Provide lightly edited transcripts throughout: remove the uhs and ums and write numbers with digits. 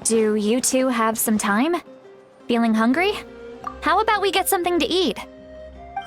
Do you two have some time? Feeling hungry? How about we get something to eat?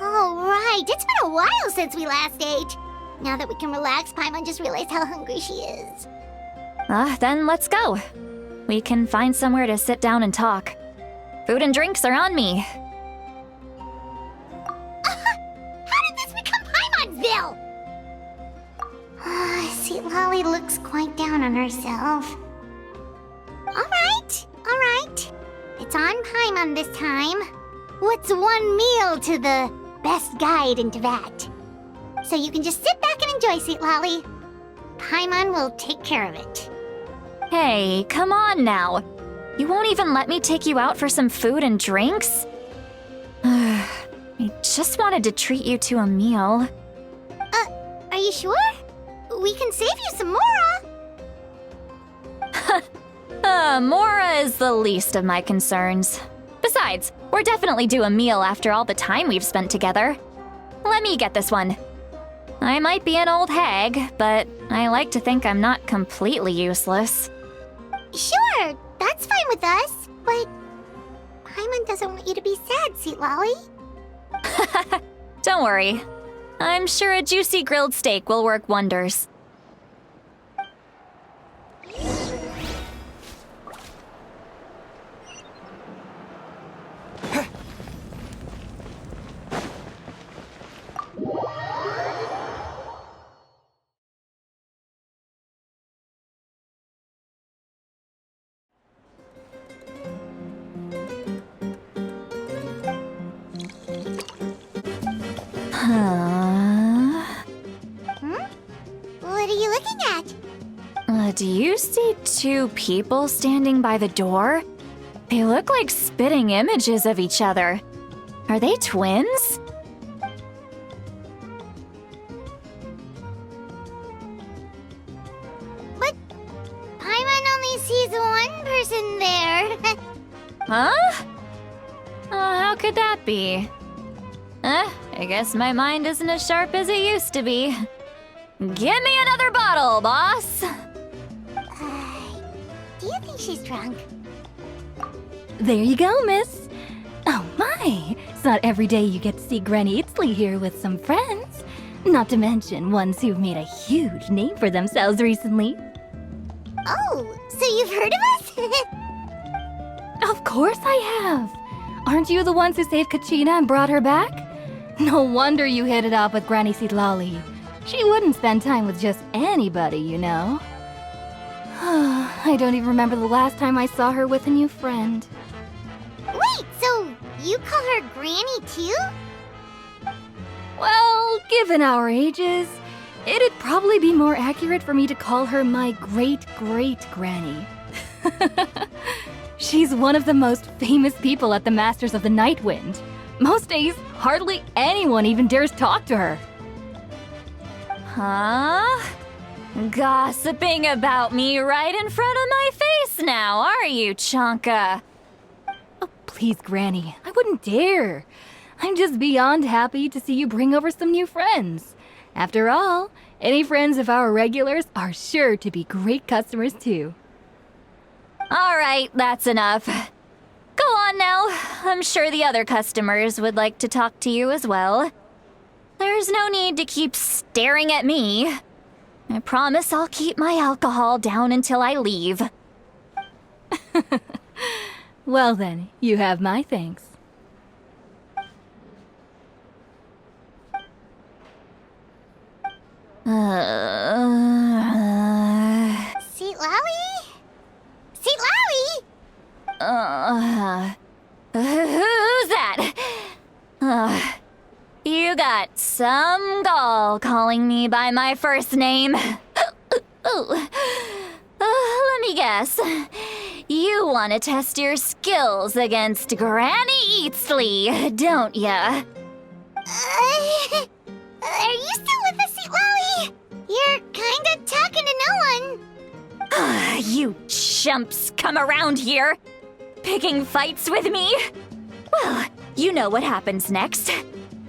Oh, right. It's been a while since we last ate. Now that we can relax, Paimon just realized how hungry she is. Then let's go. We can find somewhere to sit down and talk. Food and drinks are on me. How did this become Paimonville? See, Lolly looks quite down on herself. Alright. It's on Paimon this time. What's one meal to the best guide in Teyvat? So you can just sit back and enjoy, Sweet Lolly. Paimon will take care of it. Hey, come on now. You won't even let me take you out for some food and drinks? I just wanted to treat you to a meal. Are you sure? We can save you some Mora. Mora is the least of my concerns. Besides, we're definitely due a meal after all the time we've spent together. Let me get this one. I might be an old hag, but I like to think I'm not completely useless. Sure, that's fine with us, but Paimon doesn't want you to be sad, Sweet Lolly. Don't worry. I'm sure a juicy grilled steak will work wonders. What are you looking at? Do you see two people standing by the door? They look like spitting images of each other. Are they twins? But Paimon only sees one person there. Huh? How could that be? I guess my mind isn't as sharp as it used to be. Give me another bottle, boss! Do you think she's drunk? There you go, miss. Oh my, it's not every day you get to see Granny Itzley here with some friends. Not to mention ones who've made a huge name for themselves recently. Oh, so you've heard of us? Of course I have. Aren't you the ones who saved Kachina and brought her back? No wonder you hit it off with Granny Sidlali. She wouldn't spend time with just anybody, you know. I don't even remember the last time I saw her with a new friend. Wait, so you call her Granny too? Well, given our ages, it'd probably be more accurate for me to call her my great-great-granny. She's one of the most famous people at the Masters of the Nightwind. Most days, hardly anyone even dares talk to her. Huh? Gossiping about me right in front of my face now, are you, Chonka? Oh, please, Granny, I wouldn't dare. I'm just beyond happy to see you bring over some new friends. After all, any friends of our regulars are sure to be great customers too. All right, that's enough. Go on now. I'm sure the other customers would like to talk to you as well. There's no need to keep staring at me. I promise I'll keep my alcohol down until I leave. Well then, you have my thanks. Sweet Lolly? Sweet Lolly? Who's that? You got some gall calling me by my first name. Let me guess. You want to test your skills against Granny Eatsley, don't ya? Are you still with us, Sweet Lolly? You're kinda talking to no one. You chumps come around here, picking fights with me? Well, you know what happens next.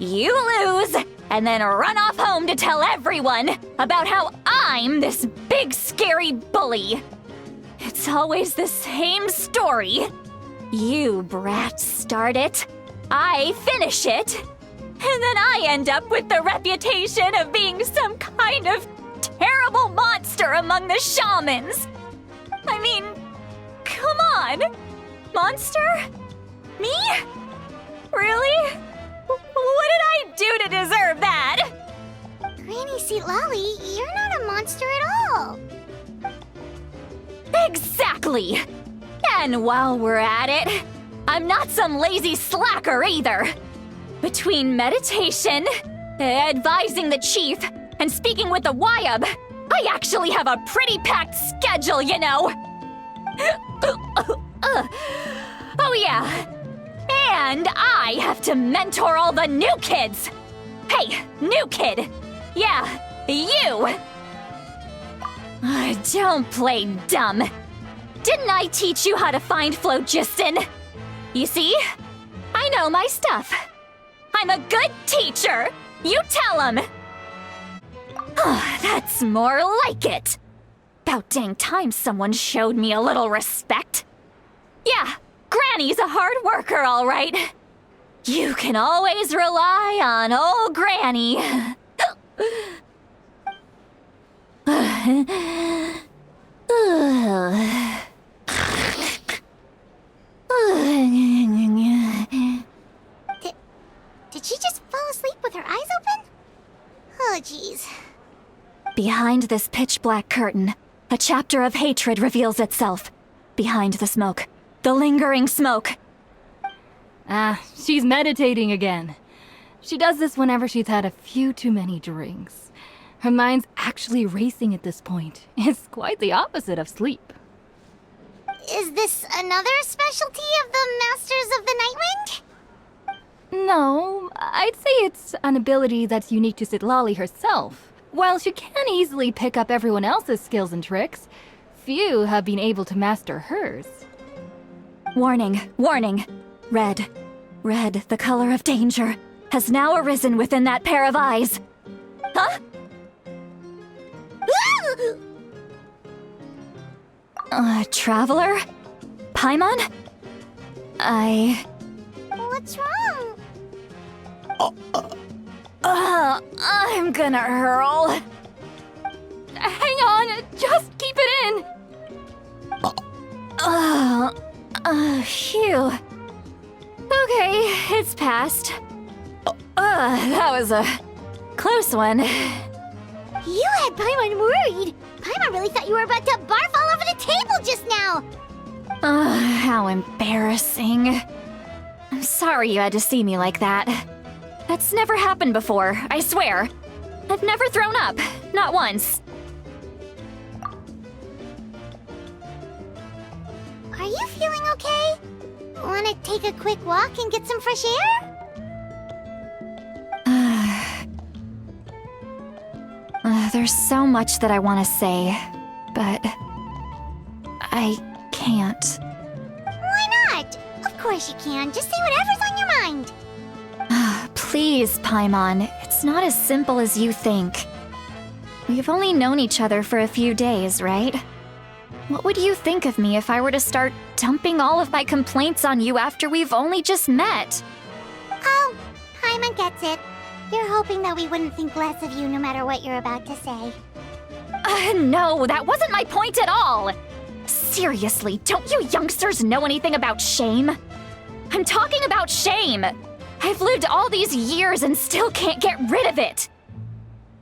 You lose, and then run off home to tell everyone about how I'm this big scary bully. It's It's always the same story. You brats start it, I finish it, and then I end up with the reputation of being some kind of terrible monster among the shamans. I mean, come on. Monster? Me? Really? What did I do to deserve that? Granny Seat Lolly, you're not a monster at all. Exactly! And while we're at it, I'm not some lazy slacker either. Between meditation, advising the chief, and speaking with the Wyab, I actually have a pretty packed schedule, you know! Oh yeah, and I have to mentor all the new kids! Hey, new kid! Yeah, you! Don't play dumb. Didn't I teach you how to find phlogiston? You see? I know my stuff. I'm a good teacher. You tell him. That's more like it. About dang time someone showed me a little respect. Yeah, Granny's a hard worker, all right. You can always rely on old Granny. Did she just fall asleep with her eyes open? Oh, jeez. Behind this pitch-black curtain, a chapter of hatred reveals itself. Behind the smoke. The lingering smoke. She's meditating again. She does this whenever she's had a few too many drinks. Her mind's actually racing at this point. It's quite the opposite of sleep. Is this another specialty of the Masters of the Nightwind? No, I'd say it's an ability that's unique to Sitlali herself. While she can easily pick up everyone else's skills and tricks, few have been able to master hers. Warning, warning. Red, the color of danger, has now arisen within that pair of eyes. Huh? Traveler? Paimon? What's wrong? I'm gonna hurl. Hang on, just keep it in! Phew. Okay, it's passed. That was a close one. You had Paimon worried. Paimon really thought you were about to barf all over the table just now. How embarrassing. I'm sorry you had to see me like that. That's never happened before, I swear. I've never thrown up, not once. Are you feeling okay? Want to take a quick walk and get some fresh air? There's so much that I want to say, but I can't. Why not? Of course you can. Just say whatever's on your mind. Please, Paimon, it's not as simple as you think. We've only known each other for a few days, right? What would you think of me if I were to start dumping all of my complaints on you after we've only just met? Oh, Paimon gets it. You're hoping that we wouldn't think less of you no matter what you're about to say. No, that wasn't my point at all! Seriously, don't you youngsters know anything about shame? I'm talking about shame! I've lived all these years and still can't get rid of it!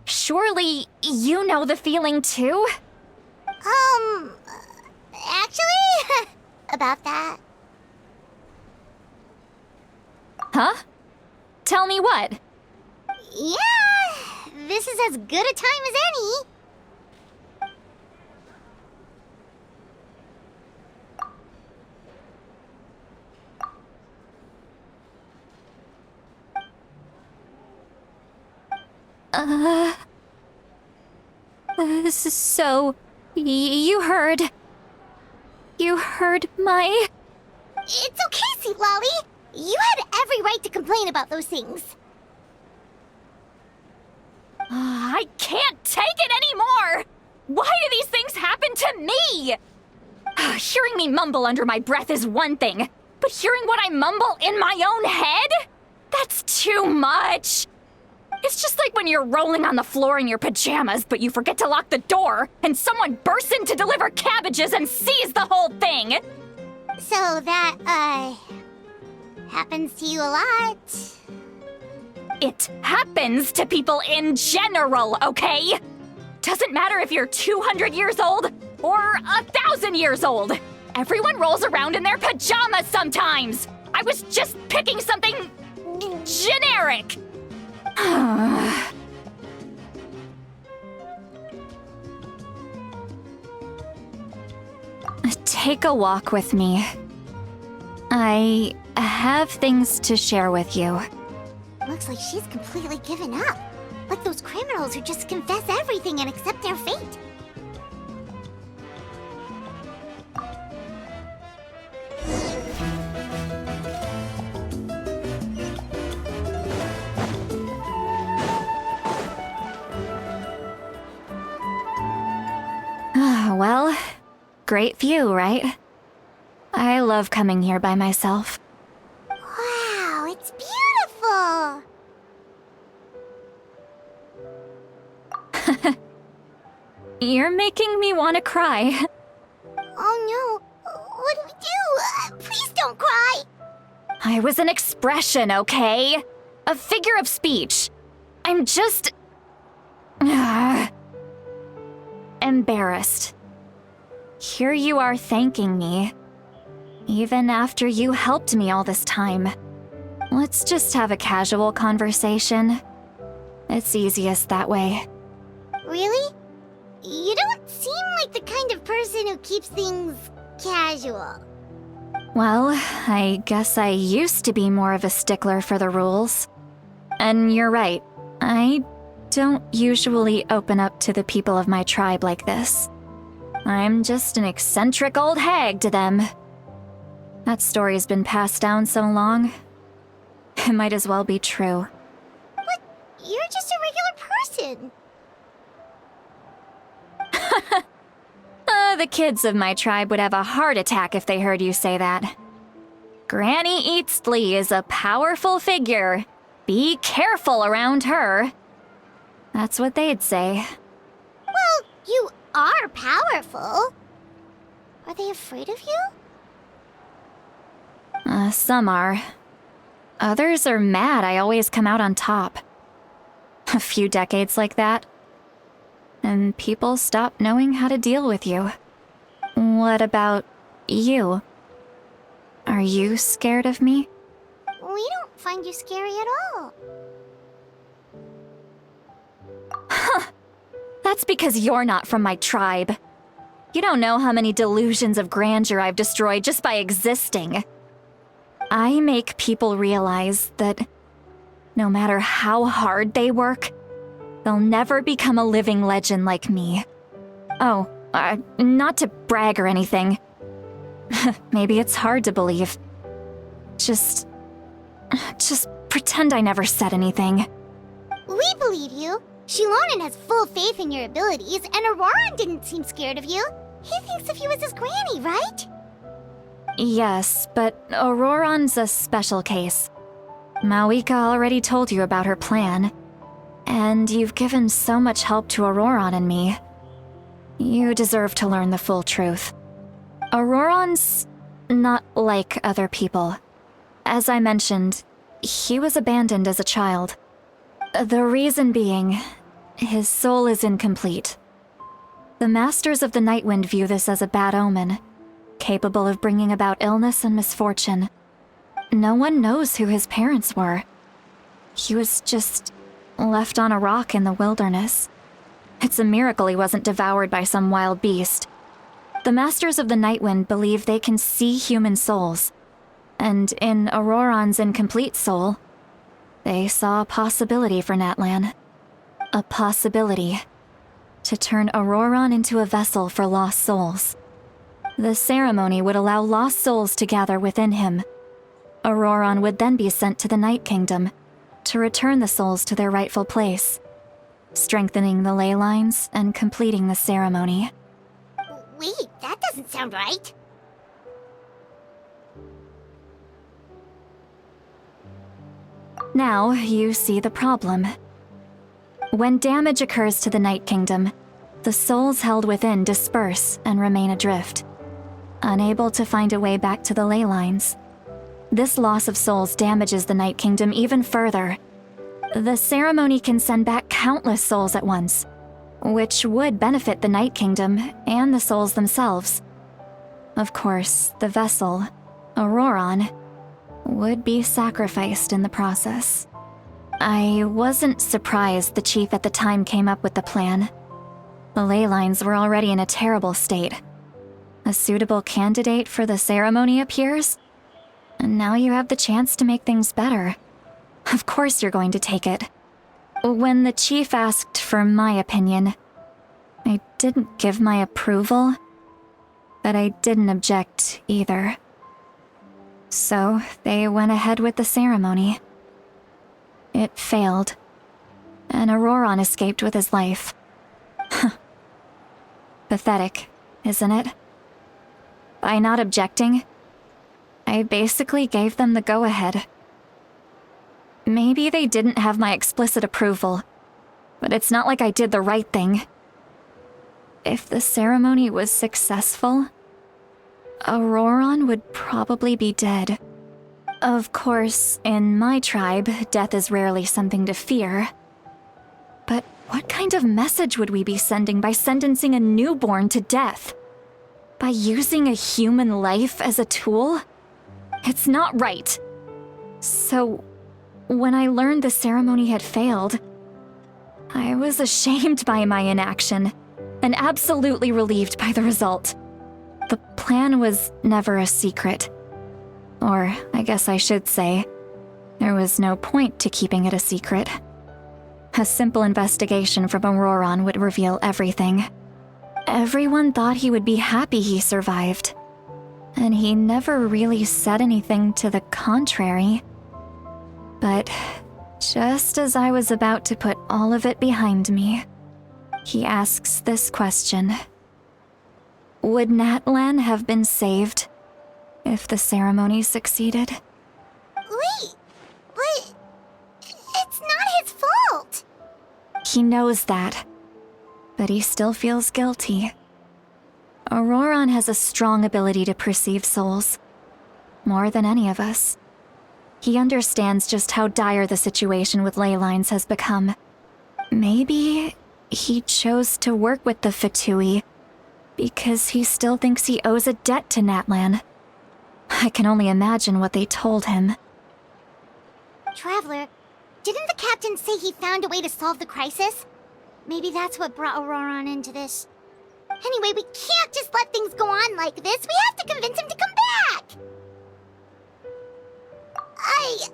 Surely, you know the feeling too? Actually, about that. Huh? Tell me what? Yeah, this is as good a time as any. This is so... You heard my... It's okay, Sweet Lolly. You had every right to complain about those things. I can't take it anymore! Why do these things happen to me? Hearing me mumble under my breath is one thing, but hearing what I mumble in my own head? That's too much. It's just like when you're rolling on the floor in your pajamas, but you forget to lock the door, and someone bursts in to deliver cabbages and sees the whole thing. So that, happens to you a lot. It happens to people in general, okay? Doesn't matter if you're 200 years old or 1,000 years old. Everyone rolls around in their pajamas sometimes. I was just picking something generic. Take a walk with me. I have things to share with you. Looks like she's completely given up. Like those criminals who just confess everything and accept their fate. Well, great view, right? I love coming here by myself. Wow, it's beautiful! You're making me want to cry. Oh no, what do we do? Please don't cry! I was an expression, okay? A figure of speech. I'm just... embarrassed. Here you are thanking me. Even after you helped me all this time. Let's just have a casual conversation. It's easiest that way. Really? You don't seem like the kind of person who keeps things casual. Well, I guess I used to be more of a stickler for the rules. And you're right, I don't usually open up to the people of my tribe like this. I'm just an eccentric old hag to them. That story's been passed down so long, it might as well be true. But you're just a regular person. The kids of my tribe would have a heart attack if they heard you say that. Granny Eastley is a powerful figure. Be careful around her. That's what they'd say. Well, you are powerful. Are they afraid of you? Some are. Others are mad I always come out on top. A few decades like that, and people stop knowing how to deal with you. What about you? Are you scared of me? We don't find you scary at all. That's because you're not from my tribe. You don't know how many delusions of grandeur I've destroyed just by existing. I make people realize that no matter how hard they work, they'll never become a living legend like me. Oh, not to brag or anything. Maybe it's hard to believe. Just pretend I never said anything. We believe you. Shilonen has full faith in your abilities, and Ororon didn't seem scared of you. He thinks of you as his granny, right? Yes, but Ororon's a special case. Mavuika already told you about her plan. And you've given so much help to Ororon and me. You deserve to learn the full truth. Ororon's not like other people. As I mentioned, he was abandoned as a child. The reason being, his soul is incomplete. The Masters of the Nightwind view this as a bad omen, capable of bringing about illness and misfortune. No one knows who his parents were. He was just left on a rock in the wilderness. It's a miracle he wasn't devoured by some wild beast. The Masters of the Nightwind believe they can see human souls, and in Ororon's incomplete soul, they saw a possibility for Natlan. A possibility to turn Ororon into a vessel for lost souls. The ceremony would allow lost souls to gather within him. Ororon would then be sent to the Night Kingdom to return the souls to their rightful place, strengthening the ley lines and completing the ceremony. Wait, that doesn't sound right. Now you see the problem. When damage occurs to the Night Kingdom, the souls held within disperse and remain adrift, unable to find a way back to the ley lines. This loss of souls damages the Night Kingdom even further. The ceremony can send back countless souls at once, which would benefit the Night Kingdom and the souls themselves. Of course, the vessel, Ororon, would be sacrificed in the process. I wasn't surprised the chief at the time came up with the plan. The ley lines were already in a terrible state. A suitable candidate for the ceremony appears, and now you have the chance to make things better. Of course you're going to take it. When the chief asked for my opinion, I didn't give my approval, but I didn't object either. So they went ahead with the ceremony. It failed, and Ororon escaped with his life. Pathetic, isn't it? By not objecting, I basically gave them the go-ahead. Maybe they didn't have my explicit approval, but it's not like I did the right thing. If the ceremony was successful, Ororon would probably be dead. Of course, in my tribe, death is rarely something to fear. But what kind of message would we be sending by sentencing a newborn to death? By using a human life as a tool? It's not right. So, when I learned the ceremony had failed, I was ashamed by my inaction, and absolutely relieved by the result. The plan was never a secret. Or, I guess I should say, there was no point to keeping it a secret. A simple investigation from Ororon would reveal everything. Everyone thought he would be happy he survived, and he never really said anything to the contrary. But just as I was about to put all of it behind me, he asks this question. Would Natlan have been saved if the ceremony succeeded? Wait, but it's not his fault. He knows that, but he still feels guilty. Ororon has a strong ability to perceive souls, more than any of us. He understands just how dire the situation with ley lines has become. Maybe he chose to work with the Fatui because he still thinks he owes a debt to Natlan. I can only imagine what they told him. Traveler, didn't the captain say he found a way to solve the crisis? Maybe that's what brought Ororon into this. Anyway, we can't just let things go on like this. We have to convince him to come back! You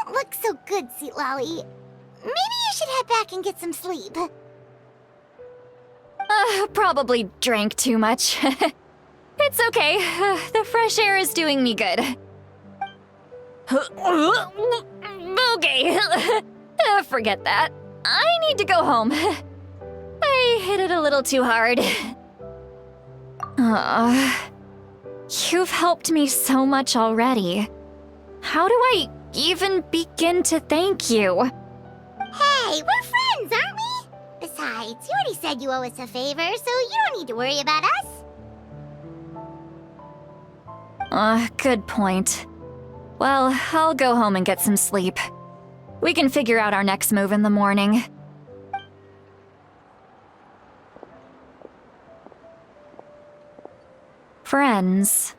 don't look so good, Sweet Lolly. Maybe you should head back and get some sleep. Probably drank too much. It's okay. The fresh air is doing me good. Okay. Forget that. I need to go home. I hit it a little too hard. You've helped me so much already. How do I even begin to thank you? Hey, we're friends, aren't we? Besides, you already said you owe us a favor, so you don't need to worry about us. Good point. Well, I'll go home and get some sleep. We can figure out our next move in the morning. Friends.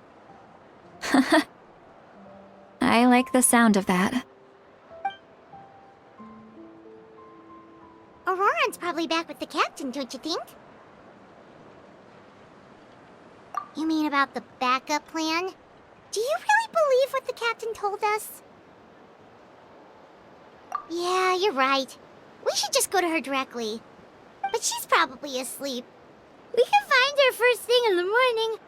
I like the sound of that. Ororon's probably back with the captain, don't you think? You mean about the backup plan? Do you really believe what the captain told us? Yeah, you're right. We should just go to her directly. But she's probably asleep. We can find her first thing in the morning.